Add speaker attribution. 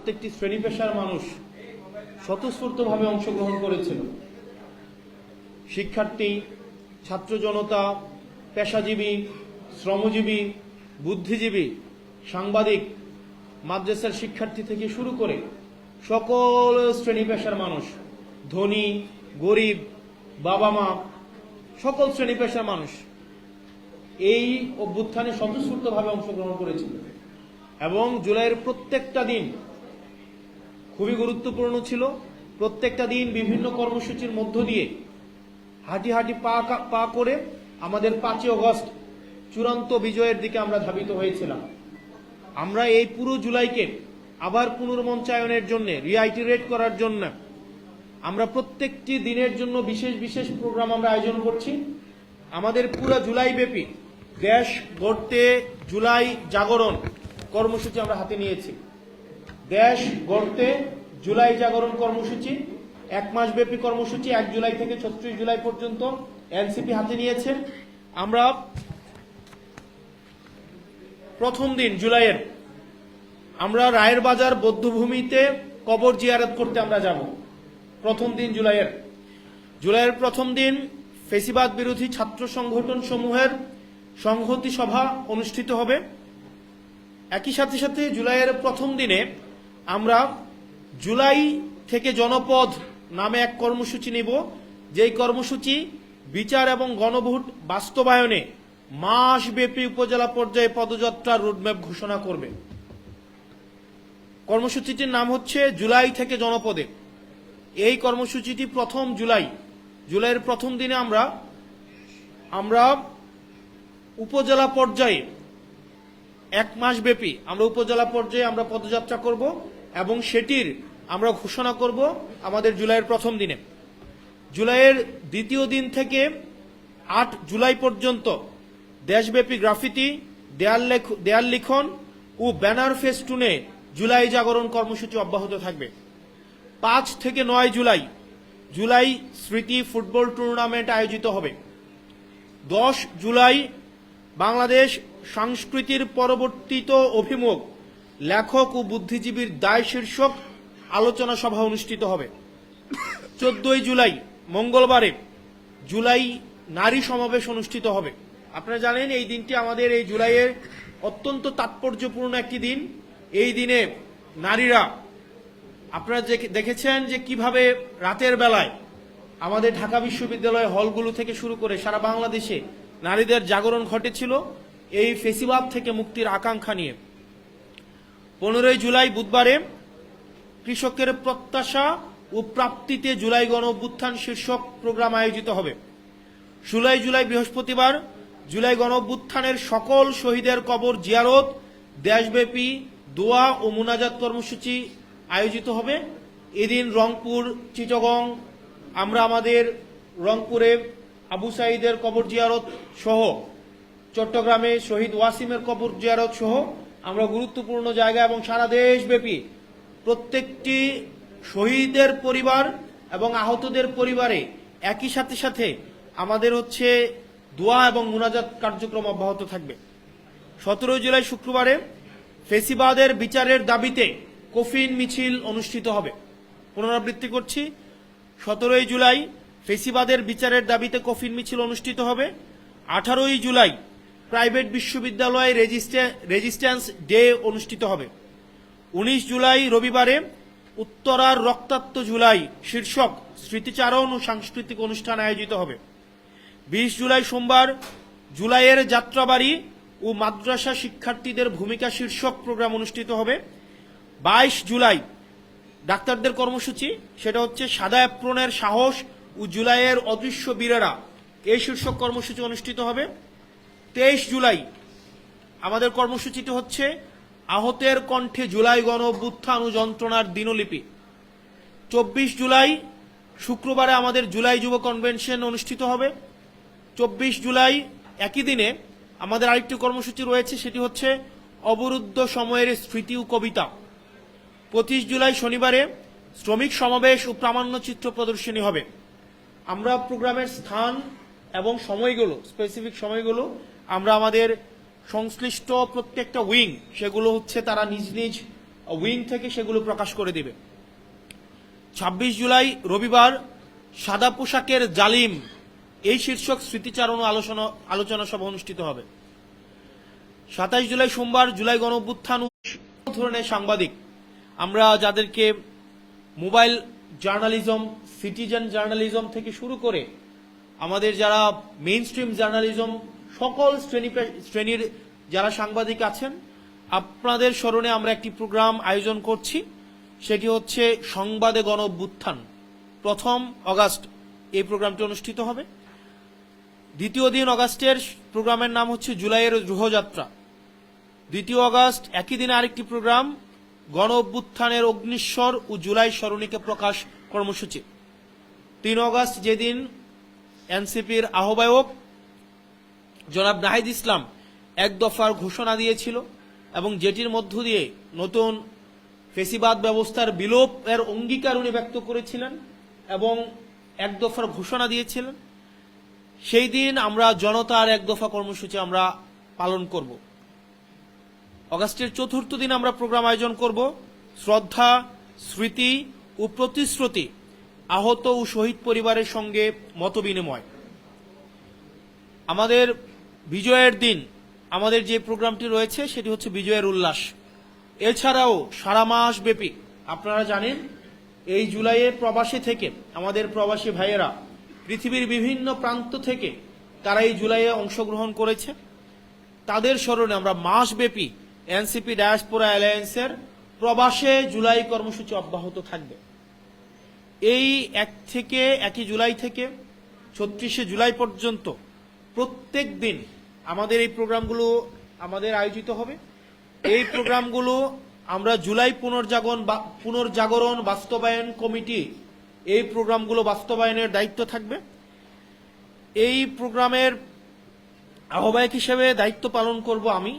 Speaker 1: প্রত্যেকটি শ্রেণী পেশার মানুষ স্বতঃস্ফূর্তভাবে অংশগ্রহণ করেছিল। শিক্ষার্থী, ছাত্র জনতা, পেশাজীবী, শ্রমজীবী, বুদ্ধিজীবী, সাংবাদিক, মাদ্রাসার শিক্ষার্থী থেকে শুরু করে সকল শ্রেণী পেশার মানুষ, ধনী, গরিব, বাবা মা, সকল শ্রেণী পেশার মানুষ এই অভ্যুত্থানে স্বতঃস্ফূর্তভাবে অংশগ্রহণ করেছিল। এবং জুলাইয়ের প্রত্যেকটা দিন খুবই গুরুত্বপূর্ণ ছিল। প্রত্যেকটা দিন বিভিন্ন কর্মসূচির মধ্য দিয়ে হাঁটি হাঁটি পা করে আমাদের 5 অগস্ট চূড়ান্ত বিজয়ের দিকে আমরা ধাবিত হয়েছিলাম। আমরা এই পুরো জুলাইকে আবার পুনর্মঞ্চায়নের জন্য, রিআইটারেট করার জন্য আমরা প্রত্যেকটি দিনের জন্য বিশেষ বিশেষ প্রোগ্রাম আমরা আয়োজন করছি। আমাদের পুরো জুলাই ব্যাপী দেশ গড়তে জুলাই জাগরণ কর্মসূচি আমরা হাতে নিয়েছি। দেশ গড়তে জুলাই জাগরণ কর্মসূচি 1 মাস ব্যাপী কর্মসূচি, 1 জুলাই থেকে 36 জুলাই পর্যন্ত এনসিপি হাতে নিয়েছেন। আমরা প্রথম দিন জুলাইয়ের আমরা রায়ের বাজার বৌদ্ধভূমিতে কবর জিয়ারত করতে আমরা যাব। প্রথম দিন জুলাইয়ের প্রথম দিন ফেসিবাদ বিরোধী ছাত্র সংগঠন সমূহের সংহতি সভা অনুষ্ঠিত হবে। একই সাথে সাথে জুলাইয়ের প্রথম দিনে আমরা জুলাই থেকে জনপদ নামে এক কর্মসূচি নিব, যেই কর্মসূচি বিচার এবং গণভোট বাস্তবায়নে মাসব্যাপী উপজেলা পর্যায়ে পদযাত্রার রোডম্যাপ ঘোষণা করবে। কর্মসূচিটির নাম হচ্ছে জুলাই থেকে জনপদে। এই কর্মসূচিটি প্রথম জুলাইয়ের প্রথম দিনে আমরা উপজেলা পর্যায়ে 1 মাস ব্যাপী আমরা উপজেলা পর্যায়ে আমরা পদযাত্রা করব এবং সেটির আমরা ঘোষণা করব আমাদের জুলাইয়ের প্রথম দিনে। জুলাইয়ের দ্বিতীয় দিন থেকে 8 জুলাই পর্যন্ত দেশব্যাপী গ্রাফিতি, দেয়াল লিখন ও ব্যানার ফেস্টুনে জুলাই জাগরণ কর্মসূচি অব্যাহত থাকবে। 5 থেকে 9 জুলাই স্মৃতি ফুটবল টুর্নামেন্ট আয়োজিত হবে। 10 জুলাই বাংলাদেশ সংস্কৃতির পরিবর্তিত অভিমুখ লেখক ও বুদ্ধিজীবীর দায় শীর্ষক আলোচনা সভা অনুষ্ঠিত হবে। 14 জুলাই মঙ্গলবারে জুলাই নারী সমাবেশ অনুষ্ঠিত হবে। আপনারা জানেন এই দিনটি আমাদের এই জুলাইয়ের অত্যন্ত তাৎপর্যপূর্ণ একটি দিন। এই দিনে নারীরা, আপনারা দেখেছেন যে কিভাবে রাতের বেলায় আমাদের ঢাকা বিশ্ববিদ্যালয় হলগুলো থেকে শুরু করে সারা বাংলাদেশে নারীদের জাগরণ ঘটেছিল এই ফেসিবাদ থেকে মুক্তির আকাঙ্ক্ষা নিয়ে। 15 জুলাই বুধবারে কৃষকের প্রত্যাশা ও প্রাপ্তিতে জুলাই গণ অভ্যুত্থান শীর্ষক প্রোগ্রাম আয়োজিত হবে। 16 জুলাই বৃহস্পতিবার জুলাই গণ অভ্যুত্থানের সকল শহীদের কবর জিয়ারত, দেশব্যাপী দোয়া ও মুনাজাত কর্মসূচি আয়োজিত হবে। এদিন রংপুর, চিটাগং, আমরা আমাদের রংপুরে আবু সাঈদের কবর জিয়ারত সহ, চট্টগ্রামে শহীদ ওয়াসিমের কবর জিয়ারত সহ আমরা গুরুত্বপূর্ণ জায়গা এবং সারা দেশব্যাপী প্রত্যেকটি শহীদের পরিবার এবং আহতদের পরিবারে একই সাথে আমাদের দোয়া এবং মুনাজাত কার্যক্রম অব্যাহত থাকবে। 17 জুলাই শুক্রবারে ফেসিবাদের বিচারের দাবিতে কফিন মিছিল অনুষ্ঠিত হবে। পুনরাবৃত্তি করছি, 17 জুলাই ফেসিবাদের বিচারের দাবিতে কফিন মিছিল অনুষ্ঠিত হবে। 18 জুলাই প্রাইভেট বিশ্ববিদ্যালয়ে রেজিস্ট্যান্স ডে অনুষ্ঠিত হবে। 19 জুলাই রবিবারে উত্তরার রক্তাক্ত জুলাই শীর্ষক স্মৃতিচারণ ও সাংস্কৃতিক অনুষ্ঠান আয়োজিত হবে। 20 জুলাই সোমবার জুলাইয়ের যাত্রাবাড়ি ও মাদ্রাসা শিক্ষার্থীদের ভূমিকা শীর্ষক প্রোগ্রাম অনুষ্ঠিত হবে। 22 জুলাই ডাক্তারদের কর্মসূচি, সেটা হচ্ছে সাদা অ্যাপ্রনের সাহস ও জুলাইয়ের অদৃশ্য বীরেরা, এই শীর্ষক কর্মসূচি অনুষ্ঠিত হবে। 23 জুলাই আমাদের কর্মসূচিটি হচ্ছে আহতের কণ্ঠে জুলাই গণ অভ্যুত্থান ও যন্ত্রণার দিনলিপি। 24 জুলাই শুক্রবারে আমাদের জুলাই যুব কনভেনশন অনুষ্ঠিত হবে। 24 জুলাই একই দিনে আমাদের আরেকটি কর্মসূচি রয়েছে, সেটি হচ্ছে অবরুদ্ধ সময়ের স্মৃতি ও কবিতা। 25 জুলাই শনিবারে শ্রমিক সমাবেশ ও প্রামাণ্যচিত্র প্রদর্শনী হবে। আমরা প্রোগ্রামের স্থান এবং সময়গুলো, স্পেসিফিক সময়গুলো আমরা আমাদের সংশ্লিষ্ট প্রত্যেকটা উইং, সেগুলো তারা নিজ নিজ উইং থেকে সেগুলো প্রকাশ করে দিবে। 26 জুলাই রবিবার সাদা পোশাকের জালিম এই শীর্ষক স্মৃতিচারণ ও আলোচনা সভা অনুষ্ঠিত হবে। 27 জুলাই সোমবার জুলাই গণ অভ্যুত্থান ধরনের সাংবাদিক আমরা যাদেরকে মোবাইল জার্নালিজম, সিটিজেন জার্নালিজম থেকে শুরু করে আমাদের যারা মেইন স্ট্রিম জার্নালিজম সকল শ্রেণীর যারা সাংবাদিক আছেন, আপনাদের স্মরণে আমরা একটি প্রোগ্রাম আয়োজন করছি। সেটি হচ্ছে সংবাদে গণ অভ্যুত্থান। 1 অগাস্ট এই প্রোগ্রামটি অনুষ্ঠিত হবে। দ্বিতীয় দিন অগাস্টের প্রোগ্রামের নাম হচ্ছে জুলাইয়ের রুহযাত্রা। 2 অগাস্ট একই দিনে আরেকটি প্রোগ্রাম গণ অভ্যুত্থানের অগ্নিস্বর ও জুলাই স্মরণিকা প্রকাশ কর্মসূচি। 3 অগাস্ট যেদিন এনসিপির আহ্বায়ক জনাব নাহিদ ইসলাম এক দফার ঘোষণা দিয়েছিল এবং যেটির মধ্য দিয়ে নতুন ফেসিবাদ ব্যবস্থার বিলোপের অঙ্গীকার উনি ব্যক্ত করেছিলেন এবং এক দফার ঘোষণা দিয়েছিলেন, সেই দিন আমরা জনতার এক দফা কর্মসূচি আমরা পালন করব। অগাস্টের 4র্থ দিন আমরা প্রোগ্রাম আয়োজন করব শ্রদ্ধা, স্মৃতি ও প্রতিশ্রুতি আহত ও শহীদ পরিবারের সঙ্গে মতবিনিময়। আমাদের বিজয়ের দিন আমাদের যে প্রোগ্রামটি রয়েছে সেটি হচ্ছে বিজয়ের উল্লাস। এছাড়াও সারা মাস ব্যাপী আপনারা জানেন এই জুলাইয়ে প্রবাসী থেকে আমাদের প্রবাসী ভাইয়েরা পৃথিবীর বিভিন্ন প্রান্ত থেকে তারা এই জুলাইয়ে অংশগ্রহণ করেছে। তাদের স্মরণে আমরা মাসব্যাপী এনসিপি ডায়াসপোরা অ্যালায়েন্সের প্রবাসে জুলাই কর্মসূচি অব্যাহত থাকবে। এই 1 জুলাই থেকে 36 জুলাই পর্যন্ত প্রত্যেক দিন আমাদের এই প্রোগ্রামগুলো আমাদের আয়োজিত হবে। এই প্রোগ্রামগুলো আমরা জুলাই পুনর্জাগরণ বাস্তবায়ন কমিটি এই প্রোগ্রামগুলো বাস্তবায়নের দায়িত্ব থাকবে। এই প্রোগ্রামের আহ্বায়ক হিসেবে দায়িত্ব পালন করব আমি।